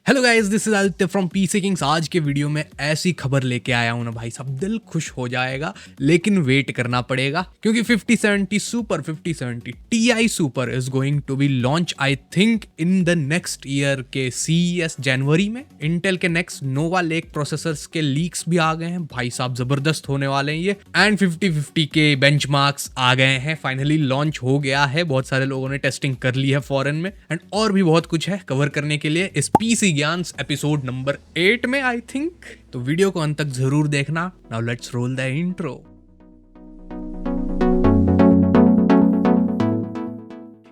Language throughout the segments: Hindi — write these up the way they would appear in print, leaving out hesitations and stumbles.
Hello guys, this is Aditya from PC Kings. आज के वीडियो में ऐसी खबर लेके आया हूं ना भाई साहब, दिल खुश हो जाएगा। लेकिन वेट करना पड़ेगा क्योंकि 5070 super 5070 Ti super is going to be launch I think in the next year के CES जनवरी में। इंटेल के नेक्स्ट नोवा लेक प्रोसेसर्स के लीक्स भी आ गए हैं भाई साहब, जबरदस्त होने वाले हैं ये। एंड 5050 के बेंचमार्क्स आ गए हैं, फाइनली लॉन्च हो गया है। बहुत सारे लोगों ने टेस्टिंग कर ली है फॉरेन में। एंड और भी बहुत कुछ है कवर करने के लिए इस पीसी ज्ञान एपिसोड नंबर 8 में आई थिंक। तो वीडियो को अंत तक जरूर देखना। Now let's roll the intro.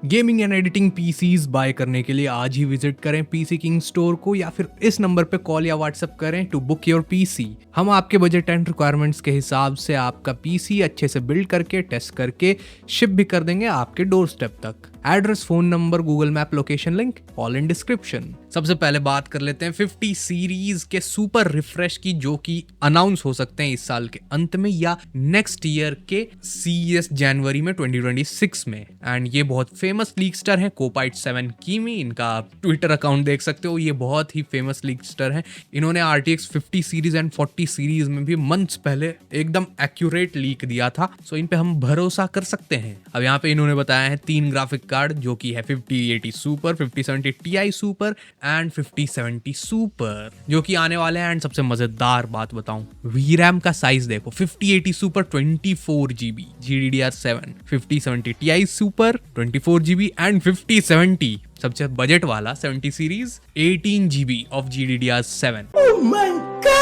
Gaming and editing PCs buy करने के लिए आज ही विजिट करें पीसी किंग स्टोर को, या फिर इस नंबर पे कॉल या व्हाट्सएप करें टू बुक योर पीसी। हम आपके बजट एंड रिक्वायरमेंट्स के हिसाब से आपका पीसी अच्छे से बिल्ड करके टेस्ट करके शिप भी कर देंगे आपके डोर स्टेप तक। Address, phone number, Google map location link all in description. सबसे पहले बात कर लेते हैं 50 सीरीज के सुपर रिफ्रेश की, जो कि अनाउंस हो सकते हैं इस साल के अंत में या नेक्स्ट ईयर के CES जनवरी में 2026 में। एंड ये बहुत फेमस लीकस्टर हैं, कोपाइट 7 कीमी। इनका आप ट्विटर अकाउंट देख सकते हो, ये बहुत ही फेमस लीकस्टर हैं। इन्होंने RTX 50 सीरीज एंड 40 सीरीज में भी मंथ्स पहले एकदम एक्यूरेट लीक दिया था, सो इन पे हम भरोसा कर सकते हैं। अब यहाँ पे इन्होंने बताया है 3 ग्राफिक कार्ड, जो कि है 5080 super, 5070 Ti super and 5070 super, जो कि आने वाले हैं। एंड सबसे मजेदार बात बताऊं, VRAM का साइज देखो, 5080 super 24GB GDDR7, 5070 Ti super 24GB and 5070 सबसे बजट वाला 70 series 18GB of GDDR7। Oh my God!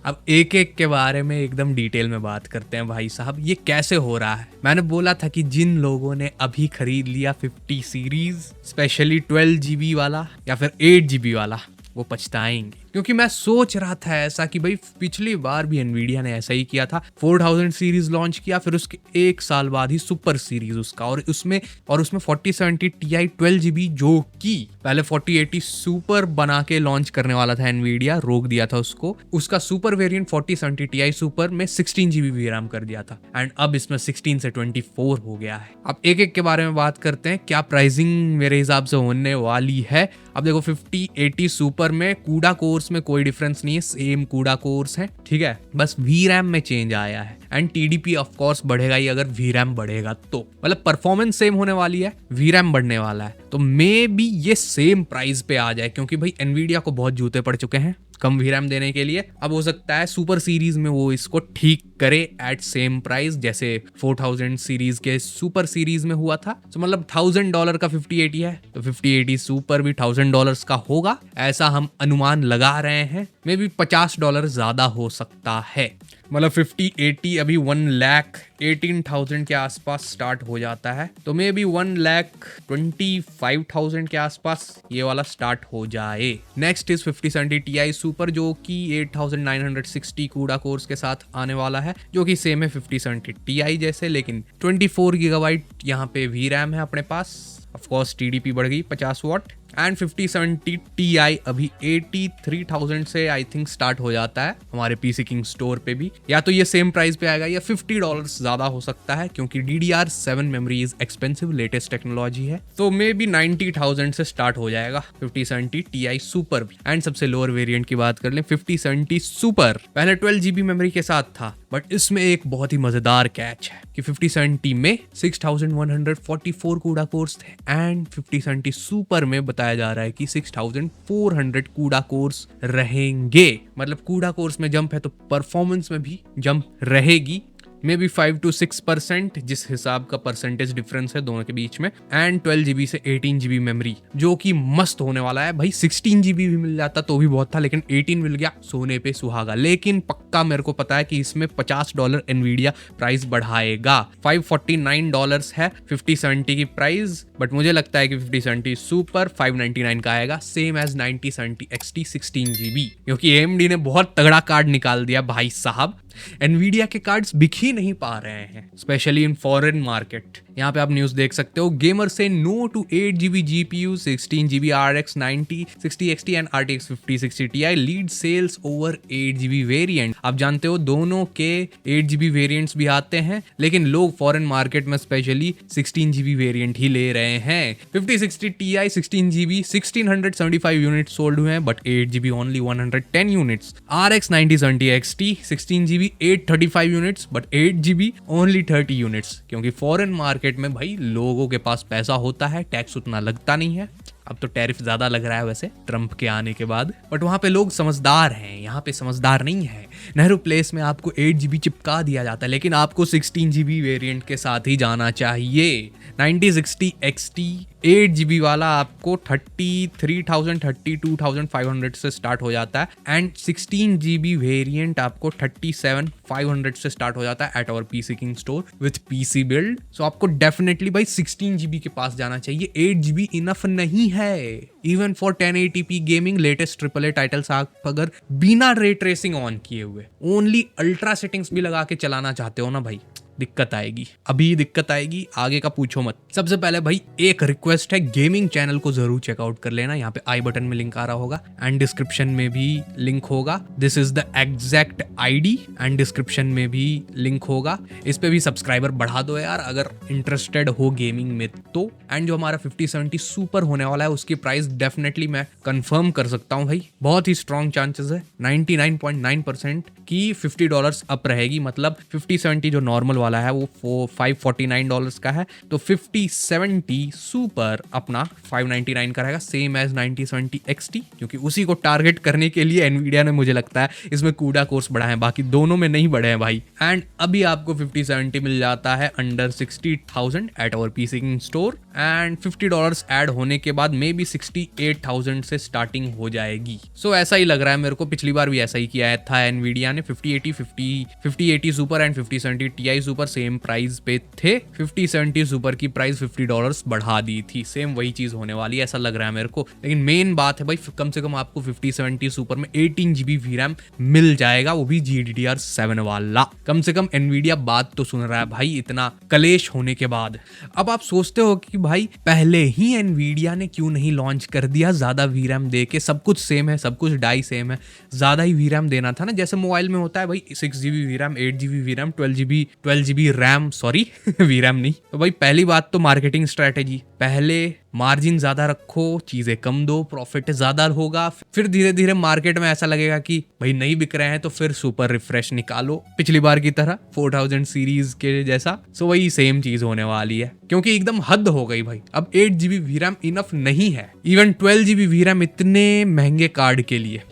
अब एक एक के बारे में एकदम डिटेल में बात करते हैं भाई साहब, ये कैसे हो रहा है। मैंने बोला था कि जिन लोगों ने अभी खरीद लिया 50 सीरीज, स्पेशली 12GB वाला या फिर 8GB वाला, वो पछताएंगे। क्योंकि मैं सोच रहा था ऐसा कि भाई पिछली बार भी एनवीडिया ने ऐसा ही किया था, 4000 सीरीज लॉन्च किया, फिर उसके एक साल बाद ही सुपर सीरीज उसका, और उसमें 4070 Ti 12GB, जो कि पहले 4080 सुपर बना के लॉन्च करने वाला था एनवीडिया, रोक दिया था उसको। उसका सुपर वेरिएंट 4070 Ti सुपर में 16GB VRAM कर दिया था। एंड अब इसमें 16 से 24 हो गया है। अब एक एक के बारे में बात करते हैं, क्या प्राइसिंग मेरे हिसाब से होने वाली है। अब देखो 5080 सुपर में कूडा कोर्स में कोई डिफरेंस नहीं है, सेम कूडा कोर्स है, ठीक है, बस VRAM में चेंज आया है। एंड TDP ऑफ कोर्स बढ़ेगा ही अगर VRAM बढ़ेगा तो, मतलब परफॉर्मेंस सेम होने वाली है, VRAM बढ़ने वाला है। तो मे बी ये सेम प्राइस पे आ जाए, क्योंकि भाई एनवीडिया को बहुत जूते पड़ चुके हैं कम VRAM देने के लिए। अब हो सकता है सुपर सीरीज में वो इसको ठीक करे एट सेम प्राइस, जैसे 4000 सीरीज के सुपर सीरीज में हुआ था। तो मतलब $1000 का 5080 है, तो 5080 सुपर भी $1000 का होगा, ऐसा हम अनुमान लगा रहे हैं। मे बी $50 ज्यादा हो सकता है। मतलब 5080 अभी 1,18,000 के आसपास स्टार्ट हो जाता है, तो मे बी 1,25,000 के आसपास ये वाला स्टार्ट हो जाए। नेक्स्ट इज 5070 Ti सुपर, जो कि 8960 कूडा कोर्स के साथ आने वाला है, जो कि सेम है 5070 Ti जैसे, लेकिन 24GB यहाँ पे VRAM है अपने पास। ऑफ कोर्स TDP बढ़ गई 50 वॉट। एंड 5070 Ti अभी 83,000 से आई थिंक स्टार्ट हो जाता है हमारे पीसी किंग स्टोर पे भी। या तो ये सेम प्राइस पे आएगा या $50 ज्यादा हो सकता है, क्योंकि DDR7 memory is expensive, latest technology है। तो मे बी 90,000 से स्टार्ट हो जाएगा 5070 Ti सुपर भी। एंड सबसे लोअर वेरिएंट की बात कर लें, 5070 सुपर पहले 12GB मेमोरी के साथ था, बट इसमें एक बहुत ही मजेदार कैच है कि 5070 में 6144 कूडा कोर्स थे, एंड 5070 सुपर में बताया जा रहा है कि 6400 कूडा कोर्स रहेंगे। मतलब कूडा कोर्स में जंप है तो परफॉर्मेंस में भी जंप रहेगी, मे बी 5 to 6%, जिस हिसाब का परसेंटेज डिफरेंस है दोनों के बीच में। एंड 12GB से 18GB मेमोरी, जो कि मस्त होने वाला है भाई। 16GB भी मिल जाता तो भी बहुत था, लेकिन 18 मिल गया, सोने पे सुहागा। लेकिन पक्का मेरे को पता है कि इसमें $50 एनवीडिया प्राइस बढ़ाएगा। $549 है 5070 की प्राइस, बट मुझे लगता है कि 5070 सुपर 599 का आएगा, सेम एज 9070 XT 16GB, क्योंकि AMD ने बहुत तगड़ा कार्ड निकाल दिया भाई साहब। एनवीडिया के कार्ड्स बिक ही नहीं पा रहे हैं, स्पेशली इन फॉरेन मार्केट। यहाँ पे आप न्यूज देख सकते हो, गेमर से no to 8GB GPU, 16GB RX 90 60 XT and RTX 5060 Ti lead sales over 8GB variant. आप जानते हो दोनों के 8GB वेरिएंट्स भी आते हैं, लेकिन लोग फॉरेन मार्केट में स्पेशली 16GB वेरिएंट ही ले रहे हैं। 5060 Ti 16GB 1675 यूनिट सोल्ड हुए हैं, but 8GB only 110 units. RX 9070 XT 16GB 835 units, but 8GB only 30 units. क्योंकि फॉरेन मार्केट में भाई लोगों के पास पैसा होता है, टैक्स उतना लगता नहीं है। अब तो टैरिफ ज्यादा लग रहा है वैसे ट्रम्प के आने के बाद, बट वहां पे लोग समझदार हैं, यहाँ पे समझदार नहीं है। नेहरू प्लेस में आपको 8GB चिपका दिया जाता है, लेकिन आपको 16GB वेरिएंट के साथ ही जाना चाहिए। 9060 XT 8GB वाला आपको 33,000 32,500 से स्टार्ट हो जाता है, एंड 16GB वेरिएंट आपको 37,500 से स्टार्ट हो जाता है at our PC King store with PC build. So आपको डेफिनेटली भाई 16GB के पास जाना चाहिए, 8GB इनफ नहीं है। Even for 1080p gaming latest AAA titles आप अगर बिना रे ट्रेसिंग ऑन किए हुए ओनली अल्ट्रा सेटिंग्स भी लगा के चलाना चाहते हो ना भाई, दिक्कत आएगी, अभी दिक्कत आएगी, आगे का पूछो मत। सबसे पहले भाई एक रिक्वेस्ट है, गेमिंग चैनल को जरूर चेकआउट कर लेना। यहाँ पे आई बटन में लिंक आ रहा होगा एंड डिस्क्रिप्शन में भी लिंक होगा। This is the exact ID and description में भी लिंक होगा। इस पे भी सब्सक्राइबर बढ़ा दो यार अगर इंटरेस्टेड हो गेमिंग में तो। एंड जो हमारा 5070 सुपर होने वाला है उसकी प्राइस डेफिनेटली मैं कंफर्म कर सकता हूँ भाई, बहुत ही स्ट्रॉन्ग चांसेस है, 99.9% की $50 अप रहेगी। मतलब 5070 जो नॉर्मल वाला है वो $549 का है, तो 5070 सुपर अपना $599 का रहेगा, सेम एज 9070 XT, क्योंकि उसी को टारगेट करने के लिए एनवीडिया ने मुझे लगता है इसमें कूडा कोर्स बढ़ा है, बाकी दोनों में नहीं बढ़े हैं भाई। एंड अभी आपको 5070 मिल जाता है under 60,000 at our PC King store, and $50 add होने के बाद मे बी 68,000 से स्टार्टिंग हो जाएगी। सो ऐसा ही लग रहा है मेरे को, पिछली बार भी ऐसा ही किया था एनवीडिया ने। 5080 super and 5070 Ti super same price पे थे, 5070 सुपर की प्राइस $50 बढ़ा दी थी, सेम वही चीज होने वाली है ऐसा लग रहा है मेरे को। लेकिन मेन बात है भाई कम से कम आपको 5070 सुपर में 18GB VRAM मिल जाएगा, वो भी GDDR7 वाला। कम से कम एनवीडिया बात तो सुन रहा है भाई इतना कलेश होने के बाद। अब आप सोचते हो कि भाई पहले ही एनवीडिया ने क्यों नहीं लॉन्च कर दिया ज्यादा VRAM दे के, सब कुछ सेम है, सब कुछ डाई सेम है, ज्यादा ही VRAM देना था ना, जैसे मोबाइल में होता है भाई 6GB VRAM 8GB VRAM 12GB RAM sorry VRAM नहीं। तो भाई पहली बात तो मार्केटिंग स्ट्रेटेजी, पहले मार्जिन ज्यादा रखो, चीजें कम दो, प्रॉफिट ज्यादा होगा, फिर धीरे धीरे मार्केट में ऐसा लगेगा कि भाई नहीं बिक रहे हैं तो फिर सुपर रिफ्रेश निकालो पिछली बार की तरह 4000 सीरीज के जैसा। सो वही सेम चीज होने वाली है, क्योंकि एकदम हद हो गई भाई, अब 8GB VRAM इनफ नहीं है, इवन 12GB VRAM इतने महंगे कार्ड के लिए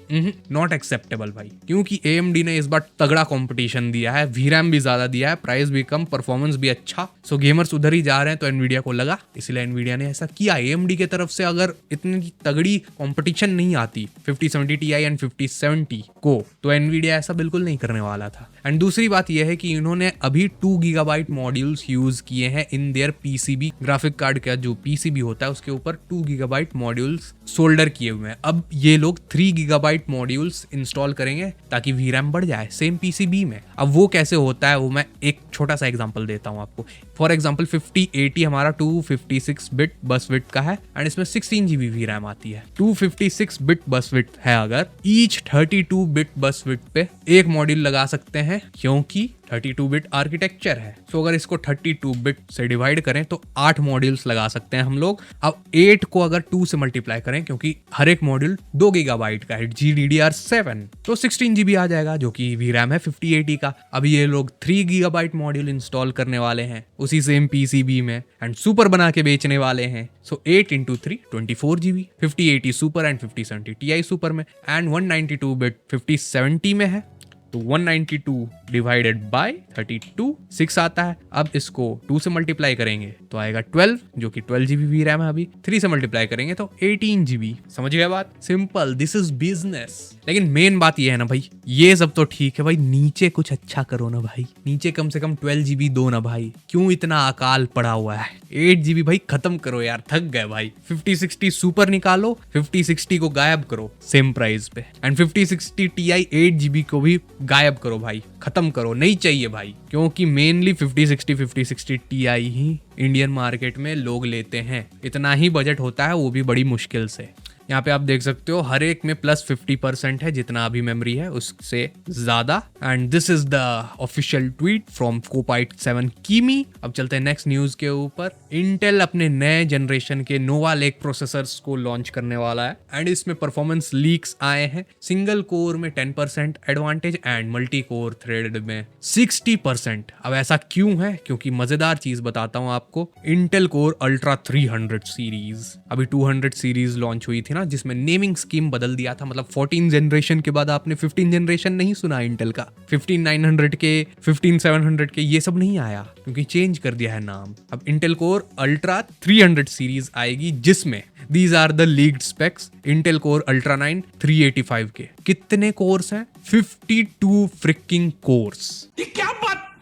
नॉट एक्सेप्टेबल भाई, क्योंकि AMD ने इस बार तगड़ा कंपटीशन दिया है, VRAM भी ज्यादा दिया है, प्राइस भी कम, परफॉर्मेंस भी अच्छा। सो गेमर्स उधर ही जा रहे हैं, तो एनवीडिया को लगा, इसलिए एनवीडिया ने ऐसा किया। AMD की तरफ से अगर इतनी तगड़ी कंपटीशन नहीं आती 5070 Ti एंड 5070 को, तो एनवीडिया ऐसा बिल्कुल नहीं करने वाला था। एंड दूसरी बात यह है कि इन्होंने अभी 2GB मॉड्यूल्स यूज किए हैं in their PCB, graphic card का जो PCB होता है उसके ऊपर 2GB मॉड्यूल्स सोल्डर किए हुए हैं। अब ये लोग 3GB मॉड्यूल्स इंस्टॉल करेंगे ताकि VRAM बढ़ जाए सेम PCB में। अब वो कैसे होता है वो मैं एक छोटा सा एग्जांपल देता हूं आपको। फॉर एग्जांपल 5080 हमारा 256 बिट बस विड्थ का है एंड इसमें 16GB VRAM आती है। 256 बिट बस विड्थ है अगर, ईच 32 बिट बस विड्थ पे एक मॉड्यूल लगा सकते हैं, क्योंकि 32 बिट आर्किटेक्चर है। सो अगर इसको 32 बिट से डिवाइड करें तो 8 मॉड्यूल्स लगा सकते हैं हम लोग। अब 8 को अगर 2 से मल्टीप्लाई करें, क्योंकि हर एक मॉड्यूल 2GB का है, GDDR7, तो 16GB आ जाएगा, जो कि VRAM है 5080 का। अब ये लोग 3GB मॉड्यूल इंस्टॉल करने वाले हैं उसी सेम PCB में एंड सुपर बना के बेचने वाले हैं। सो 8 into 3 24GB 5080 super and 5070 Ti super में, एंड 192 बिट 5070 में है, तो 192 डिवाइडेड बाय 32 6 आता है। अब इसको 2 से मल्टीप्लाई करेंगे तो आएगा 12, जो कि 12GB VRAM है अभी। 3 से मल्टीप्लाई करेंगे तो 18GB। समझ गए बात? Simple, this is business. लेकिन मेन बात ये है ना भाई, ये सब तो ठीक है भाई, नीचे कुछ अच्छा करो ना भाई, नीचे कम से कम 12GB दो ना भाई, क्यों इतना अकाल पड़ा हुआ है? 8GB भाई खत्म करो यार, थक गए भाई। 5060 सुपर निकालो, 5060 को गायब करो सेम प्राइस पे, एंड 5060 Ti 8GB को भी गायब करो भाई, खत्म करो, नहीं चाहिए भाई। क्योंकि मेनली 5060 Ti ही इंडियन मार्केट में लोग लेते हैं। इतना ही बजट होता है, वो भी बड़ी मुश्किल से। यहाँ पे आप देख सकते हो हर एक में प्लस 50% है, जितना अभी मेमोरी है उससे ज्यादा। And this is the official tweet from Kopite 7 kimi. अब चलते हैं नेक्स्ट न्यूज के ऊपर। इंटेल अपने नए जनरेशन के नोवा लेक प्रोसेसर्स को लॉन्च करने वाला है एंड इसमें परफॉर्मेंस लीक्स आए हैं। सिंगल कोर में 10% advantage and multi core thread में 60%। अब ऐसा क्यों है? क्योंकि मजेदार चीज बताता हूँ आपको। इंटेल कोर अल्ट्रा 300 सीरीज, अभी 200 सीरीज लॉन्च हुई थी ना, जिसमें नेमिंग स्कीम बदल दिया था। मतलब 14 जनरेशन के बाद आपने 15 जनरेशन नहीं सुना इंटेल का। 15900 के, 15700 के, ये सब नहीं आया क्योंकि चेंज कर दिया है नाम। अब इंटेल कोर अल्ट्रा 300 सीरीज आएगी, जिसमें these are the leaked specs. Intel Core Ultra 9 385 के। कितने कोर्स हैं? 52 फ्रिकिंग कोर्स। ये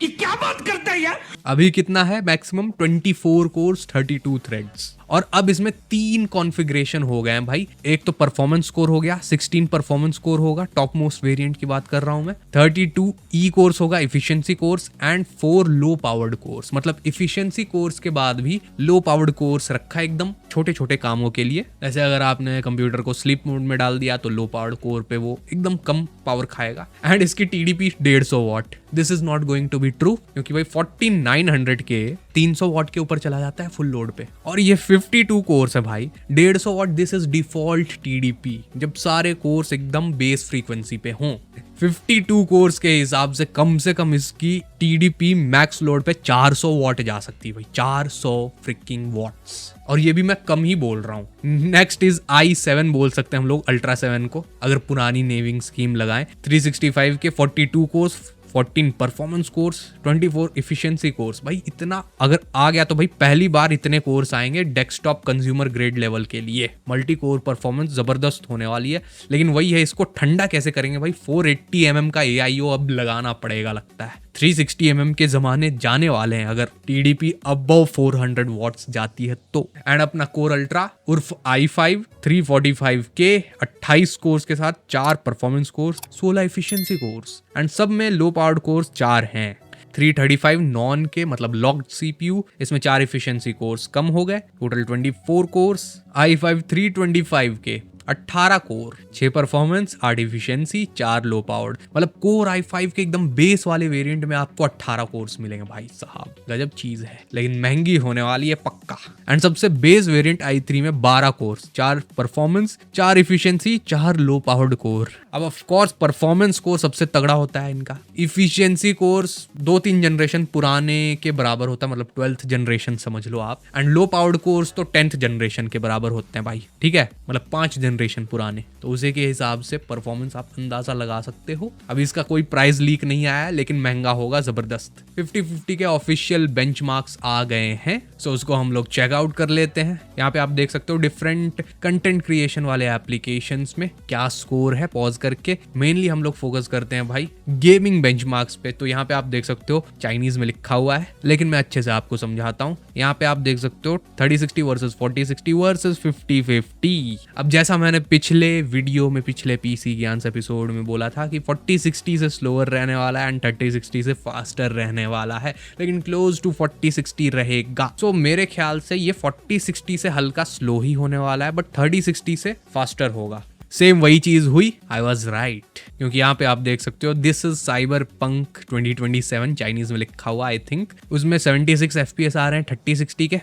क्या बात करता है यार। अभी कितना है मैक्सिमम? 24 course 32 threads. और अब इसमें 3 कॉन्फ़िगरेशन हो गए हैं भाई। एक तो परफॉर्मेंस कोर हो गया, 16 परफॉर्मेंस कोर होगा, टॉप मोस्ट वेरिएंट की बात कर रहा हूं मैं। 32 ई कोर्स होगा, efficiency course, and 4 low powered course. मतलब इफिशिएंसी कोर्स के बाद भी लो पावर्ड कोर्स रखा है एकदम छोटे छोटे कामों के लिए। जैसे अगर आपने कंप्यूटर को स्लीप मोड में डाल दिया तो लो पावर्ड कोर पे वो एकदम कम पावर खाएगा। एंड इसकी TDP 150 watt. This is not going to be true, क्योंकि भाई 4900 के 300 वॉट के ऊपर चला जाता है फुल लोड पे। और ये 52 कोर्स है भाई, 150 watt. This is default TDP, जब सारे कोर्स एकदम बेस फ्रीक्वेंसी पे हों। 52 कोर्स के हिसाब से कम इसकी टीडीपी मैक्स लोड पे 400 वॉट जा सकती है भाई। 400 फ्रिकिंग वॉट्स। और ये भी मैं कम ही बोल रहा हूँ। नेक्स्ट इज i7 बोल सकते हैं हम लोग अल्ट्रा 7 को, अगर पुरानी नेविंग स्कीम लगाएं। 365 के 42 course, 14 performance course, 24 efficiency course. भाई इतना अगर आ गया तो भाई पहली बार इतने कोर्स आएंगे डेस्कटॉप कंज्यूमर ग्रेड लेवल के लिए। मल्टी कोर परफॉर्मेंस जबरदस्त होने वाली है। लेकिन वही है, इसको ठंडा कैसे करेंगे भाई? 480 mm का AIO अब लगाना पड़ेगा लगता है। 360 mm के जमाने जाने वाले हैं अगर टीडीपी अबव 400 वॉट्स जाती है तो। एंड अपना कोर अल्ट्रा उर्फ i5 345 के 28 कोर्स के साथ 4 performance course, 16 efficiency course, and सब में लो पावर्ड कोर्स 4 हैं। 335 नॉन के मतलब लॉक्ड CPU, इसमें 4 इफिशिएंसी कोर्स कम हो गए, टोटल 24 कोर्स। i5 325 के 18 core, 6 performance, 8 efficiency, 4 low powered. मतलब कोर i5 के एकदम बेस वाले वेरिएंट में आपको 18 कोर्स मिलेंगे भाई साहब, गजब चीज है। लेकिन महंगी होने वाली है पक्का। एंड सबसे बेस वेरिएंट i3 में 12 course, 4 performance, 4 efficiency, 4 low powered core. अब ऑफ कोर्स परफॉर्मेंस कोर सबसे तगड़ा होता है इनका। इफिशिएंसी कोर्स 2-3 जनरेशन पुराने के बराबर होता है, मतलब 12th जनरेशन समझ लो आप। एंड लो पावर्ड कोर्स तो 10th जनरेशन के बराबर होते हैं भाई, ठीक है, मतलब 5 जनरेशन पुराने। तो उसी के हिसाब से परफॉर्मेंस आप अंदाजा लगा सकते हो। अभी इसका कोई प्राइस लीक नहीं आया है, लेकिन महंगा होगा जबरदस्त। 5050 के ऑफिशियल बेंचमार्क्स आ गए हैं, सो उसको हम लोग चेकआउट कर लेते हैं। यहाँ पे आप देख सकते हो डिफरेंट कंटेंट क्रिएशन वाले एप्लीकेशंस में क्या स्कोर है। पॉज करके मेनली हम लोग फोकस करते हैं भाई गेमिंग बेंचमार्क्स पे। तो यहाँ पे आप देख सकते हो चाइनीज में लिखा हुआ है, लेकिन मैं अच्छे से आपको समझाता हूँ। यहाँ पे आप देख सकते हो 3060 वर्सेस 4060 वर्सेस 5050। अब जैसा मैंने पिछले वीडियो में, पिछले पीसी ज्ञान एपिसोड में बोला था कि 4060 से स्लोअर रहने वाला है एंड 3060 से फास्टर रहने वाला है, लेकिन क्लोज टू 4060 रहेगा। सो मेरे ख्याल से ये 4060 से हल्का स्लो ही होने वाला है, बट 3060 से फास्टर होगा। सेम वही चीज हुई, आई वॉज राइट। क्योंकि यहाँ पे आप देख सकते हो this is cyber punk 2027 Chinese में लिखा हुआ, आई थिंक। उसमें 76 FPS आ रहे हैं 3060 के,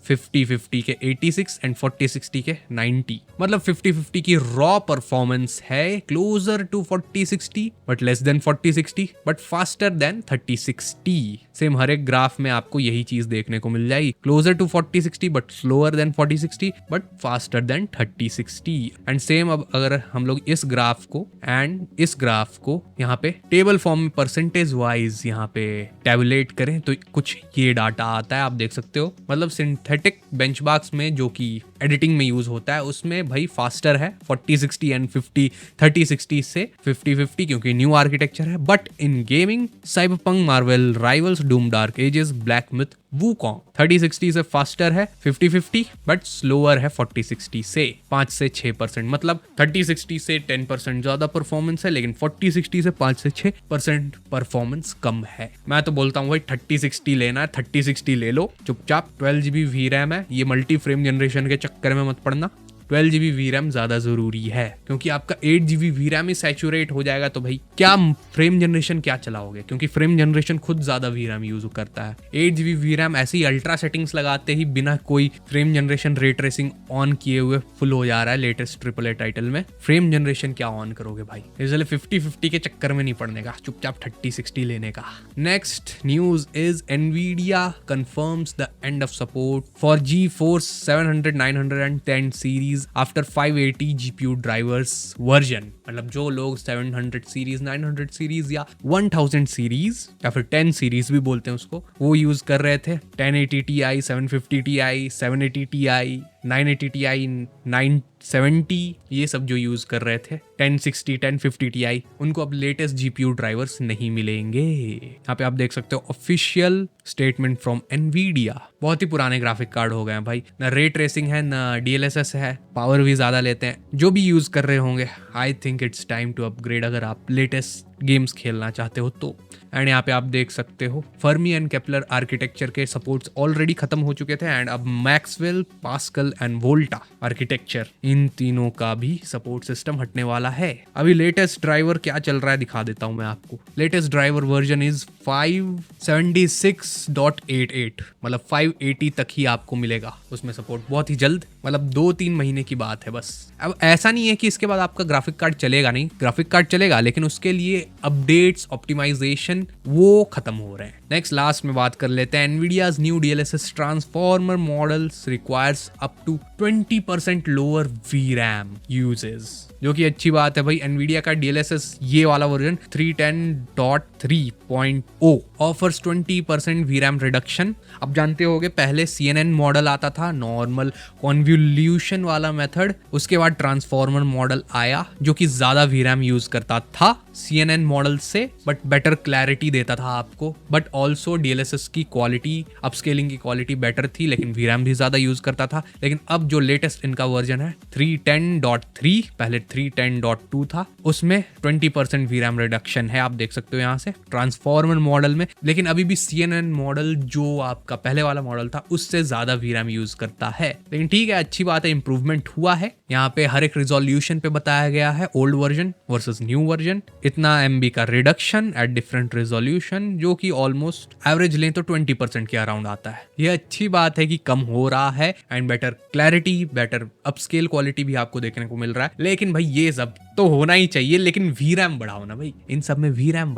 5050 के 86 एंड 4060 के 90। मतलब 5050 की रॉ परफॉर्मेंस है closer to 4060 but less than 4060 but faster than 3060। Same हर एक ग्राफ में आपको यही चीज देखने को मिल जाएगी, closer to 4060 but slower than 4060 but faster than 3060। And same अब अगर हम लोग इस ग्राफ को एंड इस ग्राफ को यहाँ पे टेबल फॉर्म में परसेंटेज वाइज यहाँ पे टैबुलेट करें तो कुछ ये डाटा आता है, आप देख सकते हो। मतलब सिंथेटिक बेंचमार्क्स में जो कि एडिटिंग में यूज होता है उसमें भाई फास्टर है 4060 एंड 3060 से 5050 क्योंकि न्यू आर्किटेक्चर है। But in gaming Cyberpunk, Marvel Rivals, Doom, Dark Ages, Black Myth, Wukong 3060 से फास्टर है 5050 बट स्लोअर है 4060 से 5 से 6%। मतलब 3060 से 10% ज्यादा परफॉर्मेंस है लेकिन 4060 से 5 से 6% परफॉर्मेंस कम है। मैं तो बोलता हूँ भाई 3060 लेना है 3060 ले लो चुपचाप। 12GB VRAM है, ये मल्टी फ्रेम जनरेशन के चक्कर में मत पड़ना। 12GB VRAM ज्यादा जरूरी है क्योंकि आपका 8GB VRAM ही सैचुरेट हो जाएगा तो भाई क्या फ्रेम जनरेशन क्या चलाओगे, क्योंकि फ्रेम जनरेशन खुद ज्यादा VRAM यूज करता है। 8GB VRAM ऐसे ही अल्ट्रा सेटिंग्स लगाते ही बिना कोई frame generation ray tracing on किए हुए फुल हो जा रहा है लेटेस्ट AAA टाइटल में। फ्रेम जनरेशन क्या ऑन करोगे भाई, इसलिए 5050 के चक्कर में नहीं पड़ने का, चुपचाप 3060 लेने का। Next news is Nvidia confirms the end of support for GeForce 700 910 series after 580 GPU drivers version. मतलब जो लोग 700 सीरीज, 900 सीरीज या 1000 सीरीज या फिर 10 सीरीज भी बोलते हैं उसको, वो यूज कर रहे थे 1080 Ti, 750 Ti, 780 Ti, 980 Ti, 970 ये सब जो यूज कर रहे थे 1060, 1050 Ti, उनको अब लेटेस्ट GPU ड्राइवर्स नहीं मिलेंगे। यहाँ पे आप देख सकते हो ऑफिशियल स्टेटमेंट फ्रॉम Nvidia। बहुत ही पुराने ग्राफिक कार्ड हो गए हैं भाई, ना रे ट्रेसिंग है ना DLSS है, पावर भी ज्यादा लेते हैं। जो भी यूज कर रहे होंगे I think it's time to upgrade अगर आप लेटेस्ट गेम्स खेलना चाहते हो तो। एंड यहाँ पे आप देख सकते हो फर्मी एंड केपलर आर्किटेक्चर के सपोर्ट्स ऑलरेडी खत्म हो चुके थे एंड अब मैक्सवेल, पास्कल एंड वोल्टा आर्किटेक्चर, इन तीनों का भी सपोर्ट सिस्टम हटने वाला है। अभी लेटेस्ट ड्राइवर क्या चल रहा है दिखा देता हूं मैं आपको। लेटेस्ट ड्राइवर वर्जन इज 576.88, मतलब 580 तक ही आपको मिलेगा उसमें सपोर्ट, बहुत ही जल्द, मतलब 2-3 महीने की बात है बस। अब ऐसा नहीं है कि इसके बाद आपका ग्राफिक कार्ड चलेगा नहीं, ग्राफिक कार्ड चलेगा लेकिन उसके लिए अपडेट्स, ऑप्टिमाइजेशन वो खत्म हो रहे हैं। नेक्स्ट लास्ट में बात कर लेते हैं Nvidia's new DLSS transformer models requires up to 20% lower VRAM uses, जो कि अच्छी बात है भाई। Nvidia का DLSS ये वाला वर्जन 310.3.0 ऑफर्स 20% VRAM रिडक्शन। अब जानते होगे पहले CNN मॉडल आता था, नॉर्मल कॉन्वोल्यूशन वाला मेथड, उसके बाद ट्रांसफॉर्मर मॉडल आया जो कि ज्यादा VRAM यूज करता था CNN मॉडल से, बट बेटर क्लैरिटी देता था आपको, बट ऑल्सो DLSS की क्वालिटी, अपस्केलिंग की क्वालिटी बेटर थी लेकिन VRAM भी ज्यादा यूज करता था। लेकिन अब जो लेटेस्ट इनका वर्जन है 310.3, पहले 310.2 था, उसमें 20% VRAM रिडक्शन है, आप देख सकते हो यहाँ से ट्रांसफॉर्मर मॉडल में। लेकिन अभी भी CNN मॉडल जो आपका पहले वाला मॉडल था उससे ज्यादा VRAM यूज करता है, लेकिन ठीक है, अच्छी बात है, इंप्रूवमेंट हुआ है। यहाँ पे हर एक रिजोल्यूशन पे बताया गया है old version versus new version, इतना MB का रिडक्शन एट डिफरेंट रिजोल्यूशन, जो कि ऑलमोस्ट एवरेज लें तो 20% के अराउंड आता है। ये अच्छी बात है कि कम हो रहा है and better clarity, better upscale quality भी आपको देखने को मिल रहा है। लेकिन भाई ये सब तो होना ही चाहिए, लेकिन VRAM बढ़ाओ ना भाई, इन सब में VRAM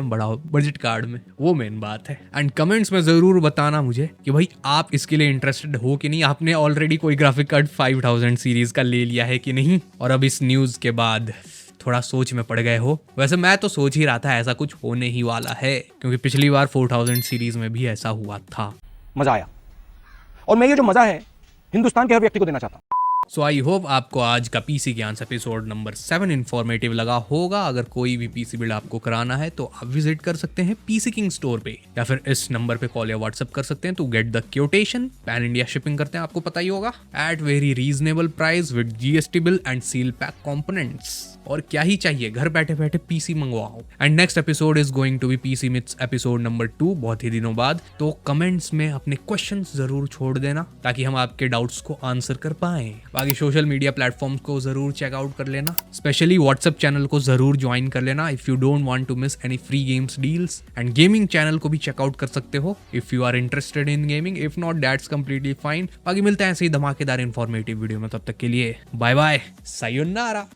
बढ़ाओ बजट कार्ड में, वो मेन बात है। एंड कमेंट्स में जरूर बताना मुझे कि भाई आप इसके लिए इंटरेस्टेड हो कि नहीं, आपने ऑलरेडी कोई ग्राफिक कार्ड 5000 सीरीज का ले लिया है कि नहीं, और अब इस न्यूज के बाद थोड़ा सोच में पड़ गए हो। वैसे मैं तो सोच ही रहा था ऐसा कुछ होने ही वाला है, क्योंकि पिछली बार 4000 सीरीज में भी ऐसा हुआ था। मजा आया, और मैं ये जो मजा है हिंदुस्तान के हर व्यक्ति को देना चाहता हूं। सो आई होप आपको आज का पीसी ज्ञान एपिसोड नंबर 7 इन्फॉर्मेटिव लगा होगा। अगर कोई भी पीसी बिल्ड आपको कराना है तो आप विजिट कर सकते हैं पीसी किंग स्टोर पे, या फिर इस नंबर पे कॉल या व्हाट्सएप कर सकते हैं to get the quotation. Pan India shipping करते हैं, आपको पता ही होगा, at very reasonable price with GST bill and seal pack components. और क्या ही चाहिए, घर बैठे बैठे पीसी मंगवाओ। And next episode is going to be PC myths episode number 2, बहुत ही दिनों बाद। तो कमेंट्स में अपने क्वेश्चंस जरूर छोड़ देना ताकि हम आपके डाउट्स को आंसर कर पाएं। बाकी सोशल मीडिया प्लेटफॉर्म्स को जरूर चेकआउट कर लेना, स्पेशली व्हाट्सएप चैनल को जरूर ज्वाइन कर लेना if you don't want to miss any free games deals. And gaming channel को भी चेकआउट कर सकते हो if you are interested in gaming, if not that's completely fine. बाकी मिलते हैं ऐसे ही धमाकेदार इंफॉर्मेटिव वीडियो में, तब तक के लिए बाय बाय, सायोनारा।